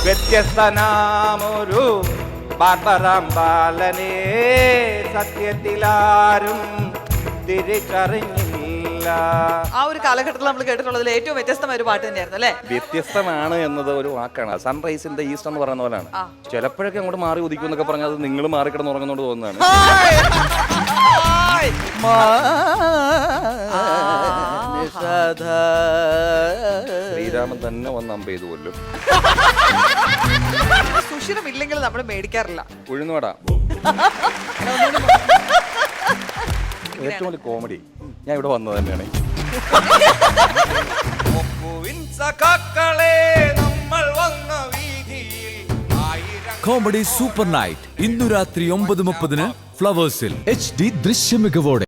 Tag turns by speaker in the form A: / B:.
A: വ്യത്യസ്തനാമൊരു പാർപ്പറാം ബാലനെ സത്യത്തിലാരും തിരിച്ചറിഞ്ഞില്ല.
B: ആ ഒരു കാലഘട്ടത്തിൽ നമ്മൾ കേട്ടിട്ടുള്ളതിൽ ഏറ്റവും വ്യത്യസ്തമായ ഒരു പാട്ട് തന്നെയായിരുന്നു അല്ലേ?
A: വ്യത്യസ്തമാണ് എന്നത് ഒരു വാക്കാണ്. സൺറൈസ് ഇൻ ദ ഈസ്റ്റ് എന്ന് പറയുന്ന പോലെയാണ്. ചിലപ്പോഴൊക്കെ അങ്ങോട്ട് മാറി ഉദിക്കും എന്നൊക്കെ പറഞ്ഞാൽ അത് നിങ്ങൾ മാറിക്കിടന്ന് ഉറങ്ങുന്നോണ്ട് തോന്നുന്നതാണ്. ശ്രീരാമൻ തന്നെ വന്ന് അമ്പ ചെയ്തു കൊല്ലും.
B: സുഷിരം ഇല്ലെങ്കിൽ നമ്മൾ മേടിക്കാറില്ല.
A: ഉഴുന്നുവട ഏറ്റവും വലിയ കോമഡി. ഞാൻ ഇവിടെ വന്നത് തന്നെയാണ്.
C: കോമഡി സൂപ്പർ നൈറ്റ് ഇന്നു രാത്രി 9:30 ഫ്ലവേഴ്സിൽ HD ദൃശ്യമികവോടെ.